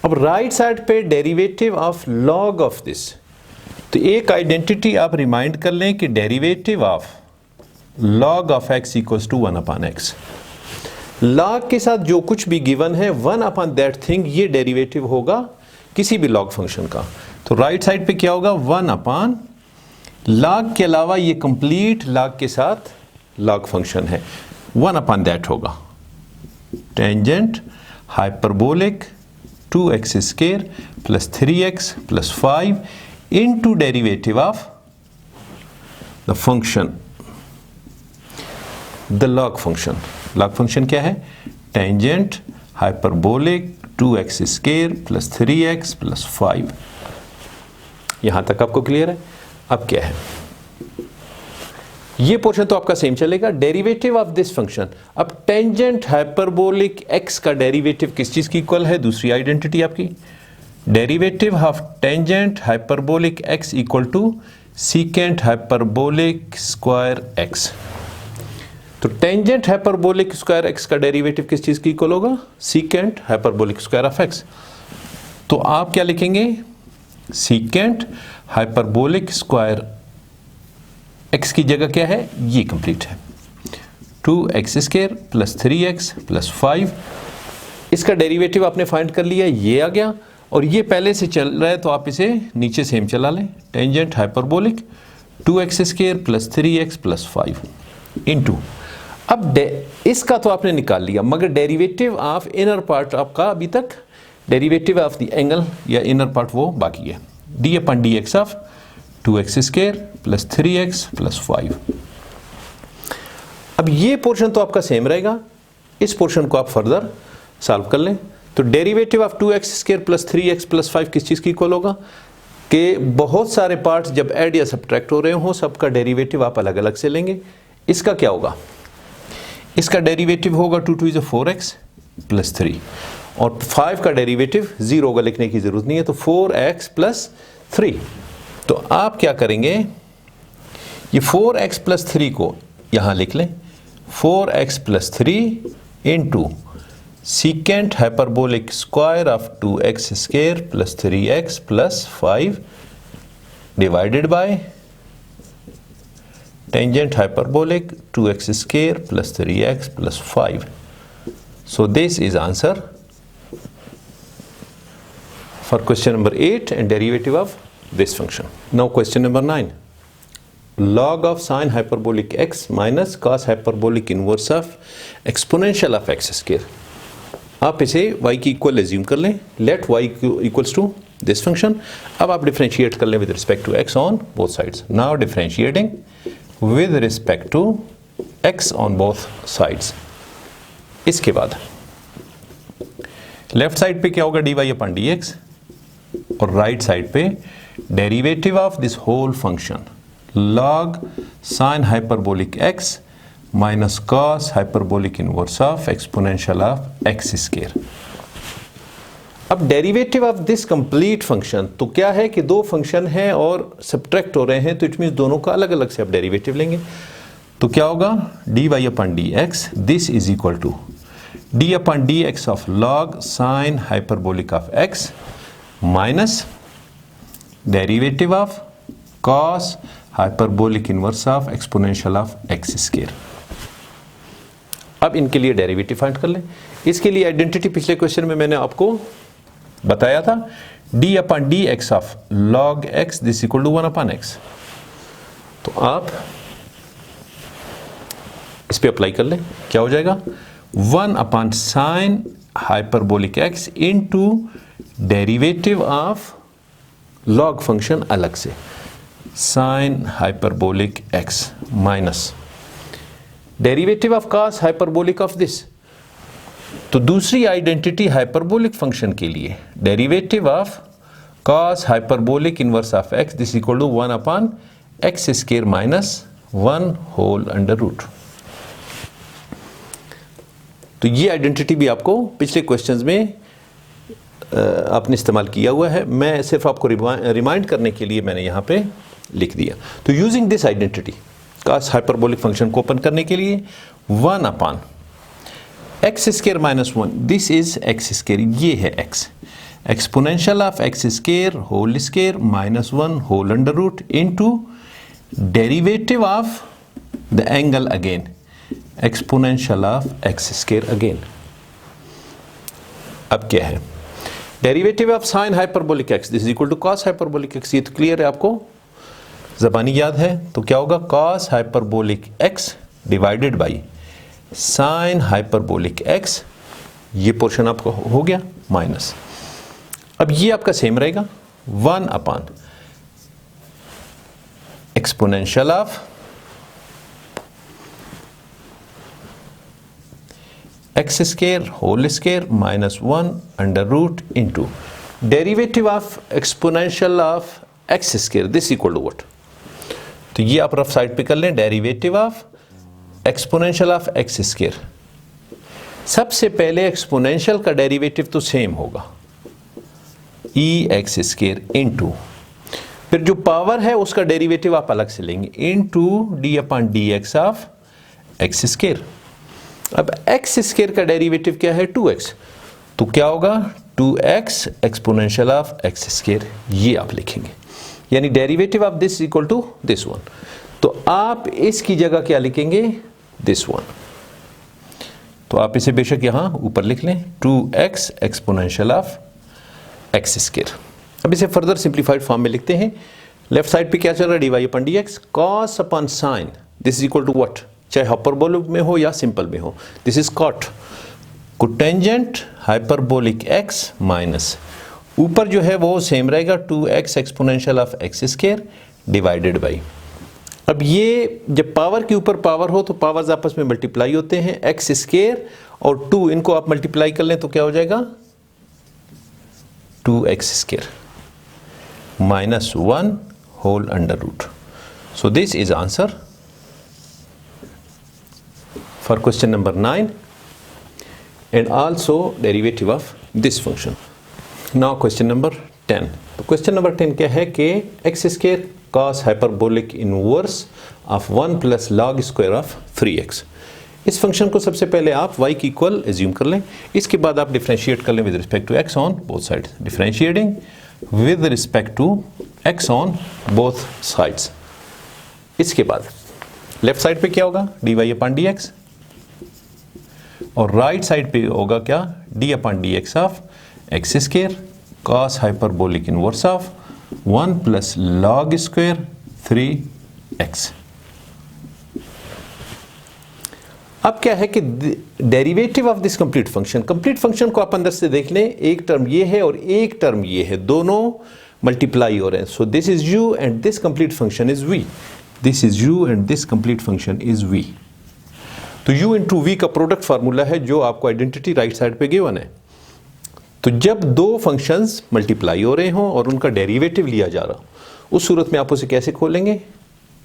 अब राइट साइड पे derivative of log of this, तो एक आइडेंटिटी आप रिमाइंड कर लें कि derivative of log of x equals to 1/x। लॉग के साथ जो कुछ भी गिवन है 1/that थिंग, ये डेरिवेटिव होगा किसी भी लॉग फंक्शन का। तो राइट साइड पे क्या होगा, 1/, लॉग के अलावा ये कंप्लीट लॉग के साथ लॉग फंक्शन है, 1/that होगा tangent hyperbolic 2x square plus 3x plus 5 into derivative of the function, the log function. Log function क्या है, tangent hyperbolic 2x square plus 3x plus 5। यहां तक आपको क्लियर है? अब क्या है, ये पोर्शन तो आपका सेम चलेगा, डेरिवेटिव ऑफ दिस फंक्शन। अब टेंजेंट हाइपरबोलिक x का डेरिवेटिव किस चीज की इक्वल है, दूसरी आइडेंटिटी आपकी, derivative of tangent hyperbolic x equal to secant hyperbolic square x। तो टेंजेंट हाइपरबोलिक स्क्वायर x का डेरिवेटिव किस चीज की इक्वल होगा, secant hyperbolic square of x। तो आप क्या लिखेंगे, सीकेंट हाइपरबोलिक स्क्वायर x की जगह क्या है, ये कंप्लीट है 2x square plus 3x plus 5। इसका डेरिवेटिव आपने फाइंड कर लिया, ये आ गया, और ये पहले से चल रहा है तो आप इसे नीचे सेम चला लें, tangent hyperbolic 2x square plus 3x plus 5 into, अब इसका तो आपने निकाल लिया, मगर डेरिवेटिव ऑफ इनर पार्ट आपका अभी तक, डेरिवेटिव ऑफ द एंगल या इनर पार्ट वो बाकी है, d/dx of 2x square plus 3x plus 5। अब ये पोर्शन तो आपका सेम रहेगा, इस पोर्शन को आप फर्दर सॉल्व कर लें। तो derivative of 2x square plus 3x plus 5 किस चीज की इक्वल होगा, कि बहुत सारे पार्ट्स जब ऐड या सब्ट्रैक्ट हो रहे हो, सबका डेरिवेटिव आप अलग अलग से लेंगे। इसका क्या होगा, इसका डेरिवेटिव होगा 2 2 is 4x प्लस 3, और 5 का डेरिवेटिव 0 होगा, लिखने की जरूरत नहीं है, तो 4x प्लस 3। तो आप क्या करेंगे, ये 4x प्लस 3 को यहां लिख लें, 4x plus 3 into secant hyperbolic square of 2x square plus 3x plus 5 divided by tangent hyperbolic 2x square plus 3x plus 5. So this is answer for question number 8 and derivative of this function. Now question number 9. Log of sine hyperbolic x minus cos hyperbolic inverse of exponential of x square. आप इसे y की इक्वल एज्यूम कर लें, let y equals to this function. अब आप डिफरेंशिएट कर लें with respect to x on both sides. Now differentiating with respect to x on both sides. इसके बाद लेफ्ट साइड पे क्या होगा, dy अपॉन dx, और राइट साइड पे derivative of this whole function log sin hyperbolic x minus cos hyperbolic inverse of exponential of x square. अब derivative of this complete function, तो क्या है कि दो फंक्शन हैं और सब्ट्रैक्ट हो रहे हैं, तो इट मीन्स दोनों का अलग अलग से आप डेरिवेटिव लेंगे. तो क्या होगा, dy upon dx this is equal to d upon dx of log sin hyperbolic of x minus derivative of cos hyperbolic inverse of exponential of x square. अब इनके लिए डेरिवेटिव फाइंड कर लें. इसके लिए आइडेंटिटी पिछले क्वेश्चन में मैंने आपको बताया था, d upon d x of log x this equal to 1 upon x. तो आप इस पे अप्लाई कर लें, क्या हो जाएगा, 1 upon sine hyperbolic x into derivative of log function अलग से sine hyperbolic x minus derivative of cos hyperbolic of this. तो दूसरी आइडेंटिटी हाइपरबोलिक फंक्शन के लिए derivative of cos hyperbolic inverse of x this equal to 1 upon x square minus 1 whole under root. तो ये आइडेंटिटी भी आपको पिछले क्वेश्चंस में आपने इस्तेमाल किया हुआ है. मैं सिर्फ आपको रिमाइंड करने के लिए मैंने यहां पे लिख दिया. तो using this identity cos hyperbolic function को ओपन करने के लिए 1 upon x square minus 1 this is x square, ये है x, exponential of x square whole square minus 1 whole under root into derivative of the angle again exponential of x square again. अब क्या है, derivative of sine hyperbolic x this is equal to cos hyperbolic x. ये तो क्लियर है, आपको ज़बानी याद है. तो क्या होगा, cos hyperbolic x divided by sine hyperbolic x, ये पोर्शन आपको हो गया माइनस. अब ये आपका सेम रहेगा 1 upon exponential of x square whole square minus 1 under root into derivative of exponential of x square this equal to what. तो ये आप रफ साइड पे कर लें, derivative of exponential of x square. सबसे पहले एक्सपोनेंशियल का डेरिवेटिव तो सेम होगा ई एक्स स्क्वायर इनटू, फिर जो पावर है उसका डेरिवेटिव आप अलग से लेंगे into D upon d x of x square. अब एक्स स्क्वायर का डेरिवेटिव क्या है, 2x. तो क्या होगा, 2x exponential of x square, ये आप लिखेंगे, यानी derivative of this equal to this one. तो आप इसकी जगह क्या लिखेंगे, दिस वन. तो आप इसे बेशक यहां ऊपर लिख लें 2x exponential of x square. अब इसे फर्दर सिंप्लीफाइड फॉर्म में लिखते हैं. लेफ्ट साइड पे क्या चल रहा है, dy upon dx cos upon sine this is equal to what, चाहे हाइपरबोलिक में हो या सिंपल में हो, this is cot cotangent hyperbolic x minus ऊपर जो है वो सेम रहेगा 2x exponential of x square divided by. अब ये जब पावर के ऊपर पावर हो तो पावर्स आपस में मल्टीप्लाई होते हैं, एक्स स्क्वायर और 2 इनको आप मल्टीप्लाई कर लें तो क्या हो जाएगा 2x square minus 1 whole under root. So this is answer for question number 9 and also derivative of this function. Now question number 10. तो question number 10 क्या है कि x square cos hyperbolic inverse of 1 plus log square of 3x इस फंक्शन को सबसे पहले आप y की इक्वल एज्यूम कर लें, इसके बाद आप डिफरेंशिएट कर लें with respect to x on both sides, differentiating with respect to x on both sides. इसके बाद लेफ्ट साइड पे क्या होगा, dy अपॉन dx, और राइट साइड पे होगा क्या, d upon dx of x square cos hyperbolic inverse of 1 plus log square 3x। अब क्या है कि derivative of this complete function, complete function को आप अंदर से देख लें, एक टर्म ये है और एक टर्म ये है, दोनों मल्टीप्लाई हो रहे हैं। सो this is u and this complete function is v, this is u and this complete function is v। तो u इंटू v का प्रोडक्ट फार्मूला है जो आपको आइडेंटिटी राइट साइड पे गिवन है। तो जब दो फंक्शंस मल्टीप्लाई हो रहे हों और उनका डेरिवेटिव लिया जा रहा हो, उस सूरत में आप उसे कैसे खोलेंगे,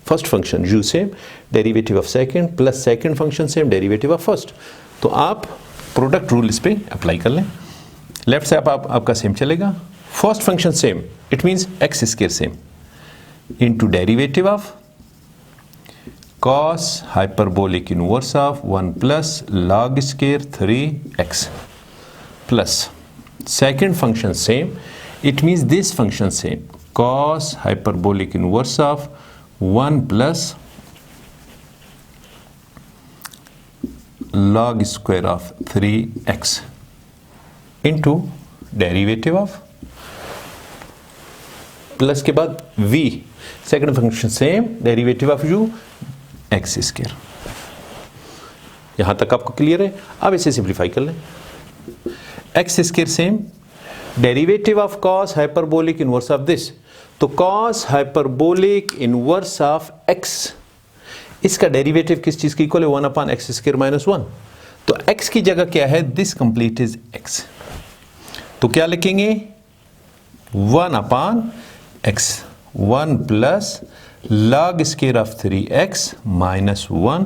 first function u same, derivative of second, plus second function same, derivative of first. तो आप प्रोडक्ट रूल इस पे अप्लाई कर लें, लेफ्ट से आपका सेम चलेगा, first function same, it means x square same into derivative of cos hyperbolic inverse of 1 plus log square 3x plus second function same, it means this function same, cos hyperbolic inverse of 1 plus log square of 3x into derivative of, plus के बाद v, second function same, derivative of u x square। यहां तक आपको क्लियर है। अब इसे सिंप्लीफाई कर लें, x square same, derivative of cos hyperbolic inverse of this, तो cos hyperbolic inverse of x, इसका डेरिवेटिव किस चीज की इक्वल है, 1 अपॉन एक्स स्क्वायर माइनस 1। तो x की जगह क्या है, दिस कंप्लीट इज x, तो क्या लिखेंगे 1 upon x, 1 plus log square of 3x minus 1,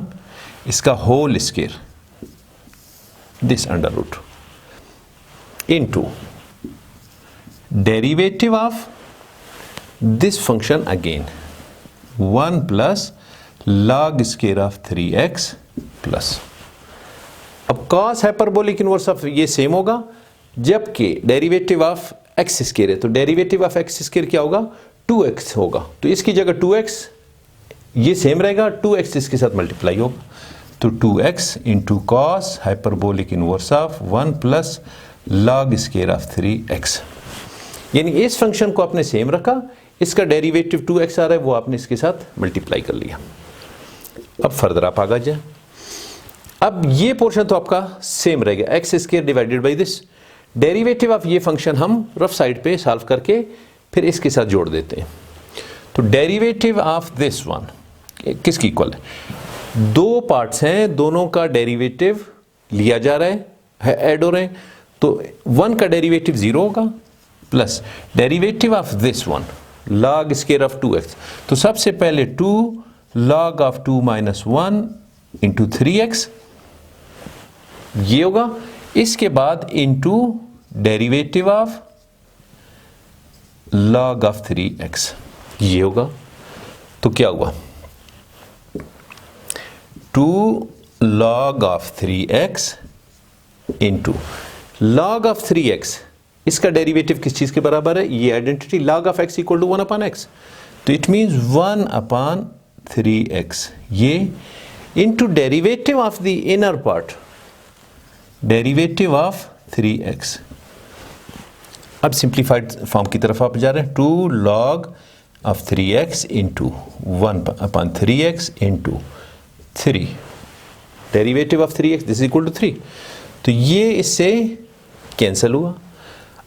इसका whole square, this under root into derivative of this function again 1 plus log square of 3x plus, अब cos हाइपरबोलिक इनवर्स ऑफ ये सेम होगा, जबकि डेरिवेटिव ऑफ x स्क्वायर है, तो डेरिवेटिव ऑफ x स्क्वायर क्या होगा, 2x होगा, तो इसकी जगह 2x, ये सेम रहेगा, 2x इसके साथ मल्टीप्लाई होगा, तो 2x into cos hyperbolic inverse of 1 plus log square of 3x, यानी इस फंक्शन को आपने सेम रखा, इसका डेरिवेटिव 2x आ रहा है, वो आपने इसके साथ मल्टीप्लाई कर लिया। अब फर्दर आप आगे जाए, अब ये पोर्शन तो आपका सेम रहेगा, x square divided by this, derivative of ये फंक्शन हम रफ साइड पे सॉल्व करके फिर इसके साथ जोड़ देते हैं। तो डेरिवेटिव ऑफ दिस वन किसकी इक्वल है, दो पार्ट्स हैं, दोनों का डेरिवेटिव लिया जा रहा है ऐड हो रहे हैं, तो वन का डेरिवेटिव 0 होगा, plus derivative of this one log square of 2x, तो सबसे पहले 2 log of 2 minus 1 into 3x ये होगा, इसके बाद into derivative of log of 3x ये होगा, तो क्या हुआ 2 log of 3x into log of 3x, इसका डेरिवेटिव किस चीज के बराबर है, ये identity log of x equal to 1 upon x, तो इट मींस 1 अपॉन 3x ये into derivative of the inner part, derivative of 3x। अब सिंप्लीफाइड फॉर्म की तरफ आप जा रहे हैं, 2 log of 3x into 1 upon 3x into 3, derivative of 3x this equal to 3, तो ये इससे कैंसिल हुआ।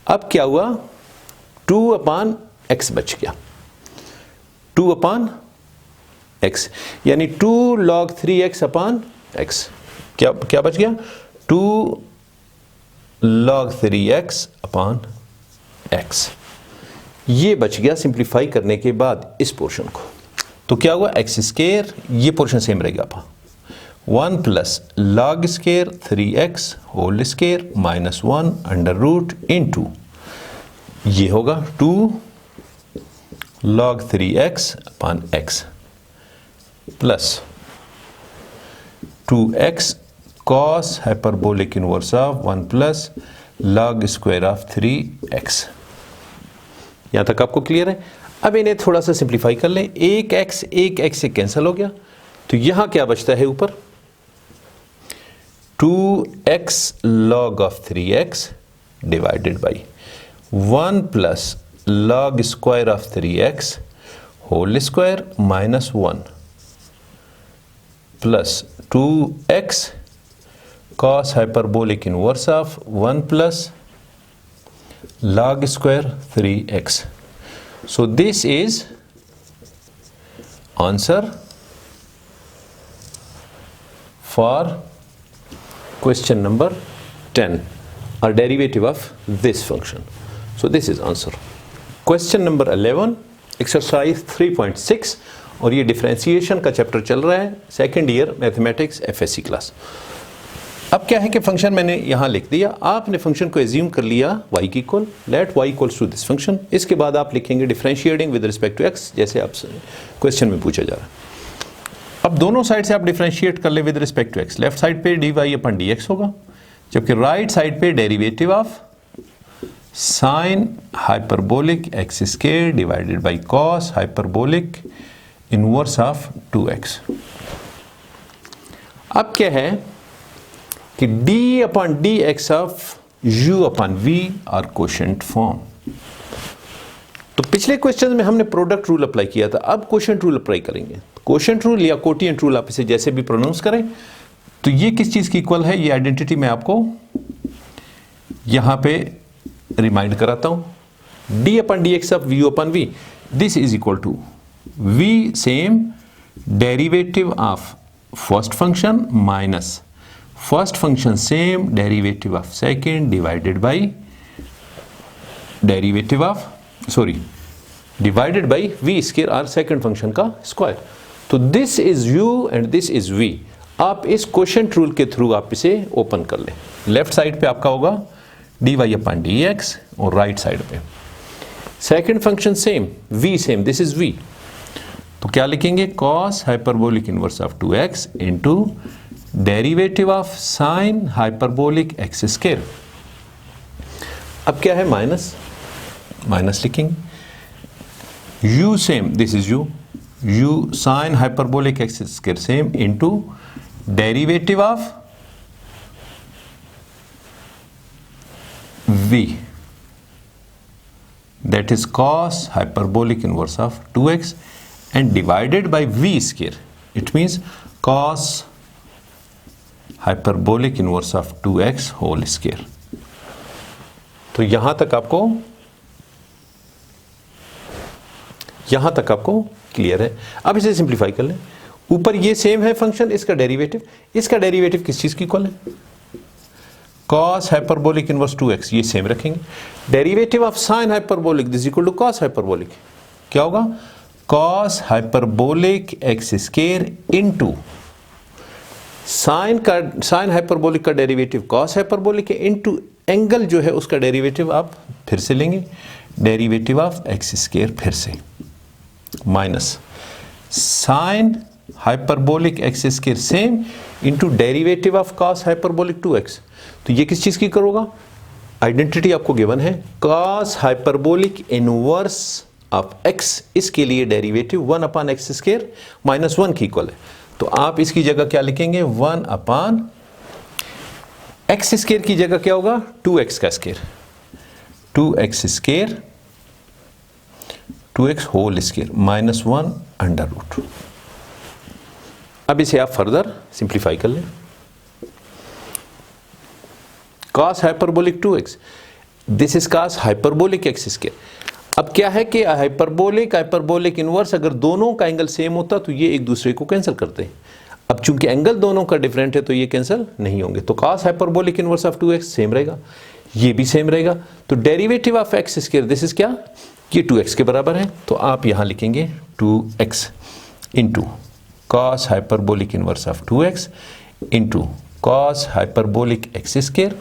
अब क्या हुआ, 2 अपॉन x बच गया, 2 अपॉन x, यानी 2 log 3x अपॉन x, क्या बच गया, 2 log 3x अपॉन x, ये बच गया सिंप्लीफाई करने के बाद इस पोर्शन को। तो क्या हुआ, x स्क्वायर, ये पोर्शन सेम रहेगा आपका, 1 plus log square 3x whole square minus 1 under root into ये होगा 2 log 3x upon x plus 2x cos hyperbolic inverse of 1 plus log square of 3x। यहां तक आपको क्लियर है? अब इन्हें थोड़ा सा सिंप्लीफाई कर लें। एक x से कैंसिल हो गया, तो यहां क्या बचता है ऊपर? 2x log of 3x divided by 1 plus log square of 3x whole square minus 1 plus 2x cos hyperbolic inverse of 1 plus log square 3x. So this is answer for question number 10, or derivative of this function. So this is answer. Question number 11, exercise 3.6, और ये डिफरेंशिएशन का चैप्टर चल रहा है, second year mathematics FSC class. अब क्या है कि फंक्शन मैंने यहां लिख दिया, आपने फंक्शन को एज्यूम कर लिया y की equal, let y equals to this function. इसके बाद आप लिखेंगे differentiating with respect to x, जैसे आप क्वेश्चन में पूछा जा रहा है। अब दोनों साइड से आप डिफरेंशिएट कर ले with respect to x। Left side पे dy अपन dx होगा, जबकि राइट साइड पे derivative of sine hyperbolic x square divided by cos hyperbolic inverse of 2x। अब क्या है कि d upon dx of u upon v are quotient form. तो पिछले क्वेश्चन में हमने प्रोडक्ट रूल अप्लाई किया था, अब कोशेंट रूल अप्लाई करेंगे। कोशेंट रूल या कोटिएंट रूल, आप इसे जैसे भी प्रोनाउंस करें। तो ये किस चीज की इक्वल है, ये आइडेंटिटी मैं आपको यहां पे रिमाइंड कराता हूं। d upon dx of u upon v, this is equal to v same derivative of first function minus first function same derivative of second divided by derivative of divided by v square और सेकेंड फंक्शन का स्क्वायर। तो this is u and this is v। आप इस कोशेंट रूल के थ्रू आप इसे ओपन कर लें। लेफ्ट साइड पे आपका होगा dy अपॉन dx और राइट साइड पे second function same, v same, this is v। तो क्या लिखेंगे? cos hyperbolic inverse of 2x into derivative of sine hyperbolic x square. अब क्या है? माइनस लिखेंगे। u same, this is u sign hyperbolic x square same into derivative of v, that is cos hyperbolic inverse of 2x and divided by v square. It means cos hyperbolic inverse of 2x whole square. तो यहां तक क्लियर है। अब इसे सिंप्लीफाई कर लें। ऊपर ये सेम है फंक्शन, इसका डेरिवेटिव किस चीज की इक्वल है? cos हाइपरबोलिक इनवर्स 2x, ये सेम रखेंगे। Derivative of sine hyperbolic this equal to cos hyperbolic, क्या होगा? cos hyperbolic x square into sine hyperbolic का डेरिवेटिव cos हाइपरबोलिक है इनटू एंगल जो है उसका डेरिवेटिव आप फिर से लेंगे, डेरिवेटिव ऑफ x स्क्वायर फिर से minus sign hyperbolic x square same into derivative of cos hyperbolic 2x। तो ये किस चीज की करोगा? आइडेंटिटी आपको गिवन है cos hyperbolic inverse of x, इसके लिए derivative 1 upon x square minus 1 की इक्वल है। तो आप इसकी जगह क्या लिखेंगे? 1 अपॉन x स्क्वायर की जगह क्या होगा? 2x का square, 2x square 2x whole square minus 1 under root. अब इसे आप फर्दर सिंप्लीफाई कर लें। cos hyperbolic 2x, this is cos hyperbolic x square. अब क्या है कि हाइपरबोलिक इनवर्स अगर दोनों का एंगल सेम होता तो ये एक दूसरे को कैंसिल करते हैं। अब चूंकि एंगल दोनों का डिफरेंट है तो ये कैंसिल नहीं होंगे। तो cos hyperbolic inverse of 2x same रहेगा, ये भी सेम रहेगा। तो derivative of x square this is क्या? ये 2x के बराबर है। तो आप यहां लिखेंगे 2x into cos hyperbolic inverse of 2x into cos hyperbolic x square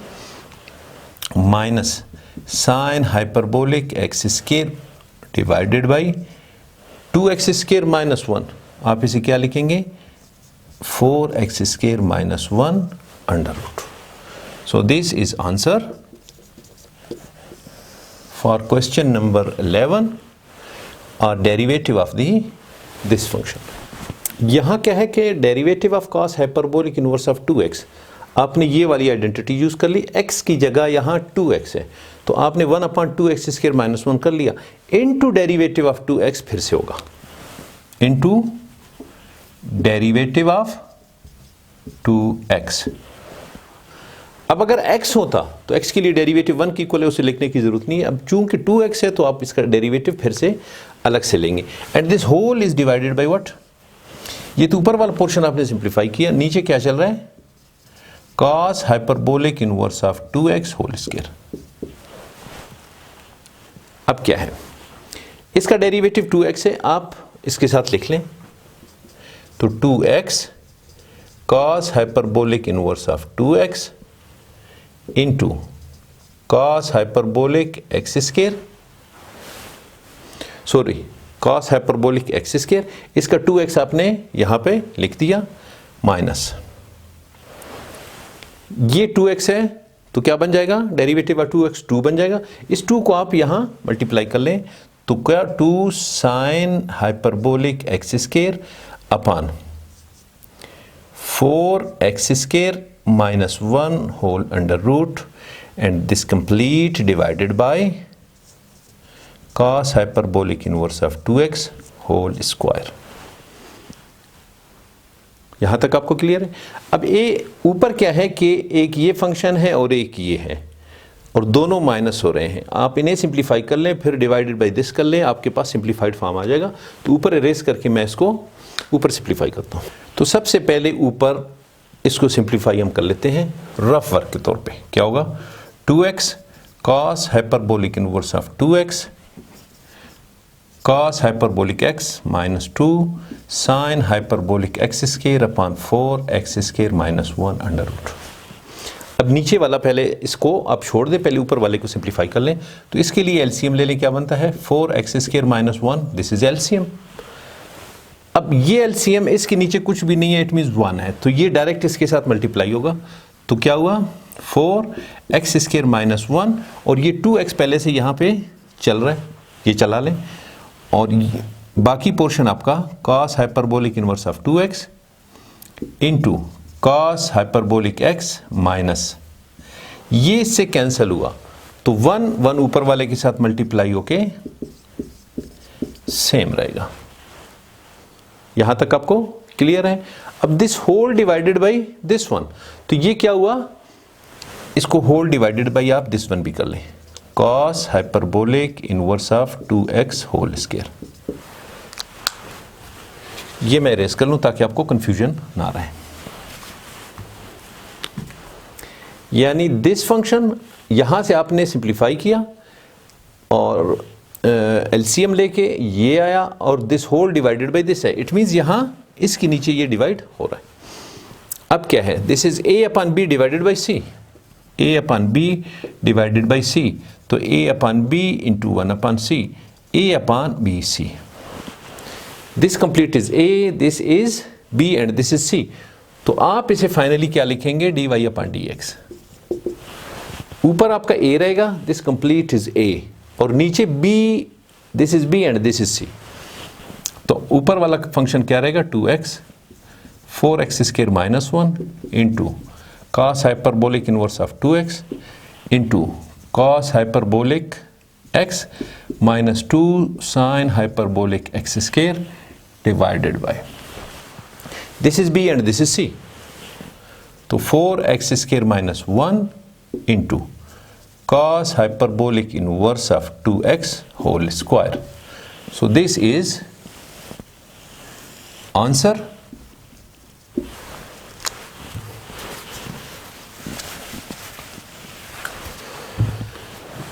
minus sign hyperbolic x square divided by 2x square minus 1। आप इसे क्या लिखेंगे? 4x square minus 1 under root. So this is answer for question number 11 or derivative of this function. यहाँ क्या है कि derivative of cos hyperbolic inverse of 2x, आपने ये वाली आइडेंटिटी यूज कर ली, x की जगह यहाँ 2x है तो आपने 1/2x स्क्वायर माइनस 1 कर लिया, इनटू डेरिवेटिव ऑफ 2x फिर से होगा, इनटू डेरिवेटिव ऑफ 2x। अब अगर x होता तो x के लिए डेरिवेटिव 1 की इक्वल है, उसे लिखने की जरूरत नहीं है। अब चूंकि 2x है तो आप इसका डेरिवेटिव फिर से अलग से लेंगे। And this whole is divided by what, ये तो ऊपर वाला पोर्शन आपने सिंप्लीफाई किया, नीचे क्या चल रहा है, cos hyperbolic inverse of 2x whole square. अब क्या है, इसका डेरिवेटिव 2x है, आप इसके साथ लिख लें तो 2x cos hyperbolic inverse of 2x into cos hyperbolic x square, sorry cos hyperbolic x square, इसका 2x आपने यहां पे लिख दिया माइनस, ये 2x है तो क्या बन जाएगा, डेरिवेटिव ऑफ 2x 2 बन जाएगा। इस 2 को आप यहां मल्टीप्लाई कर लें तो क्या 2 sin hyperbolic x square upon 4x square minus 1 whole under root, and this complete divided by cos hyperbolic inverse of 2x whole square। यहां तक आपको क्लियर है। अब ये ऊपर क्या है कि एक ये फंक्शन है और एक ये है और दोनों माइनस हो रहे हैं, आप इन्हें सिंप्लीफाई कर लें फिर डिवाइडेड बाय दिस कर लें, आपके पास सिंप्लीफाइड फॉर्म आ जाएगा। तो ऊपर इरेज करके मैं इसको ऊपर सिंप्लीफाई करता हूं। तो सबसे पहले ऊपर इसको सिंप्लीफाई हम कर लेते हैं रफ वर्क के तौर पे। क्या होगा, 2x cos hyperbolic inverse of 2x cos hyperbolic x minus 2 sin hyperbolic x square upon 4x square minus 1 under root. अब नीचे वाला पहले इसको आप छोड़ दें, पहले ऊपर वाले को सिंप्लीफाई कर लें। तो इसके लिए एलसीएम ले लें, क्या बनता है 4x square minus 1, this is LCM. अब ये एलसीएम इसके नीचे कुछ भी नहीं है, इट मीन्स 1 है, तो ये डायरेक्ट इसके साथ मल्टीप्लाई होगा। तो क्या हुआ 4x स्क्वायर माइनस 1 और ये 2x पहले से यहाँ पे चल रहा है, ये चला लें, और बाकी पोर्शन आपका cos hyperbolic inverse of 2x into cos hyperbolic x minus, ये इससे कैंसिल हुआ तो 1 ऊपर वाले के साथ मल्टीप्लाई होके सेम रहेगा। यहां तक आपको क्लियर है। अब this whole divided by this one, तो ये क्या हुआ, इसको होल डिवाइडेड बाय आप दिस वन भी कर लें, cos hyperbolic inverse of 2x whole square. ये मैं इरेज कर लूं ताकि आपको कंफ्यूजन ना रहे। यानी दिस फंक्शन यहां से आपने सिंप्लीफाई किया और एलसीएम लेके ये आया और this whole divided by this है, इट मींस यहां इसके नीचे ये डिवाइड हो रहा है। अब क्या है, this is a upon b divided by c, a upon b divided by c, तो a upon b into 1 upon c, a upon b c। This complete is a, this is b and this is c। तो आप इसे फाइनली क्या लिखेंगे, dy अपॉन dx। ऊपर आपका a रहेगा, दिस कंप्लीट इज a, और नीचे b, this is b and this is c। तो ऊपर वाला फंक्शन क्या रहेगा, 2x 4x square minus 1 into cos hyperbolic inverse of 2x into cos hyperbolic x minus 2 sin hyperbolic x square divided by, this is b and this is c। तो 4x square minus 1 into cos hyperbolic inverse of 2x whole square. So this is answer.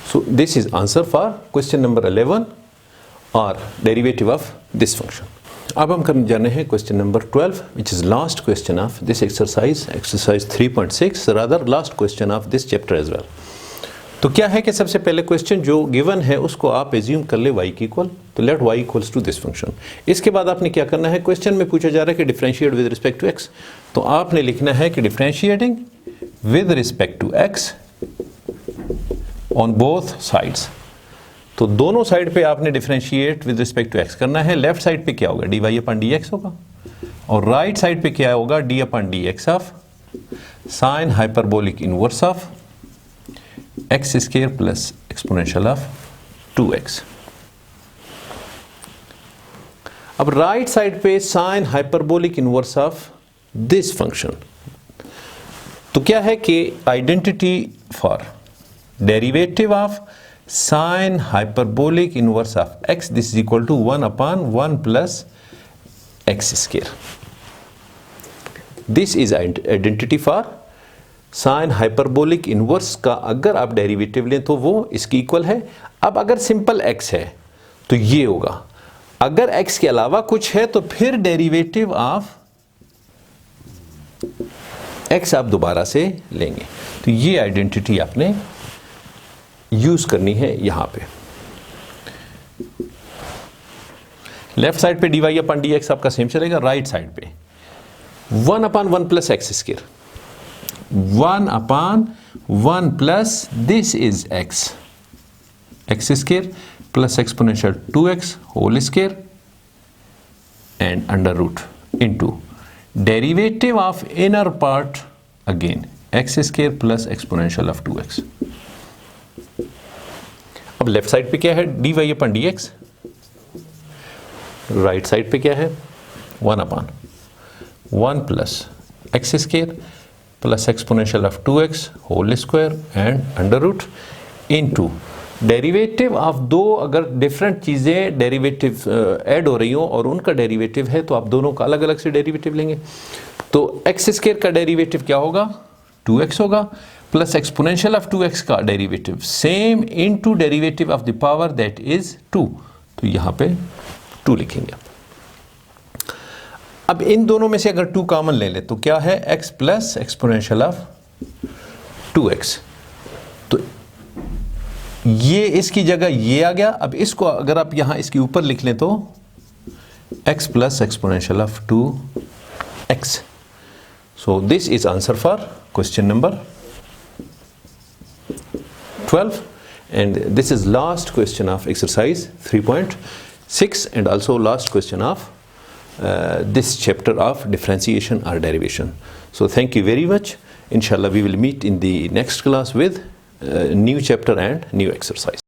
So this is answer for question number 11 or derivative of this function. अब हम करने जाने हैं question number 12 which is last question of this exercise, exercise 3.6, rather last question of this chapter as well. तो क्या है कि सबसे पहले क्वेश्चन जो गिवन है उसको आप एज्यूम कर ले y की इक्वल तो let y equals to this function. इसके बाद आपने क्या करना है, क्वेश्चन में पूछा जा रहा है कि differentiate with respect to x, तो आपने लिखना है कि differentiating with respect to x on both sides. तो दोनों साइड पे आपने differentiate with respect to x करना है। लेफ्ट साइड पे क्या होगा, dy अपॉन dx होगा, और राइट साइड पे क्या होगा, d upon dx of sine hyperbolic inverse of x square plus exponential of 2x। अब राइट साइड पे sine hyperbolic inverse of this function, तो क्या है कि identity for derivative of sine hyperbolic inverse of x, this is equal to 1 upon 1 plus x square. This is identity for sine hyperbolic inverse का अगर आप डेरिवेटिव लें तो वो इसकी इक्वल है। अब अगर सिंपल x है तो ये होगा, अगर x के अलावा कुछ है तो फिर डेरिवेटिव ऑफ x आप दोबारा से लेंगे। तो ये आइडेंटिटी आपने यूज करनी है यहां पे। लेफ्ट साइड पे dy अपॉन dx आपका सेम चलेगा, राइट साइड पे 1 upon 1 plus x square, 1 upon 1 plus this is x square plus exponential 2x whole square and under root into derivative of inner part again x square plus exponential of 2x। अब लेफ्ट साइड पे क्या है, dy upon dx, right side पे क्या है 1 upon 1 plus x square plus exponential of 2x whole square and under root into derivative of दो, अगर डिफरेंट चीज़ें डेरिवेटिव ऐड हो रही हो और उनका डेरिवेटिव है तो आप दोनों का अलग अलग से डेरिवेटिव लेंगे। तो x स्क्वायर का डेरिवेटिव क्या होगा, 2x होगा, प्लस एक्सपोनेंशियल ऑफ 2x का derivative same into derivative of the power that is 2, तो यहां पे 2 लिखेंगे। अब इन दोनों में से अगर 2 कॉमन ले ले तो क्या है, x plus exponential of 2x, तो ये इसकी जगह ये आ गया। अब इसको अगर आप यहां इसके ऊपर लिख लें तो x plus exponential of 2x। So this is answer for question number 12, and this is last question of exercise 3.6 and also last question of this chapter of differentiation or derivation. So thank you very much. Inshallah we will meet in the next class with new chapter and new exercise.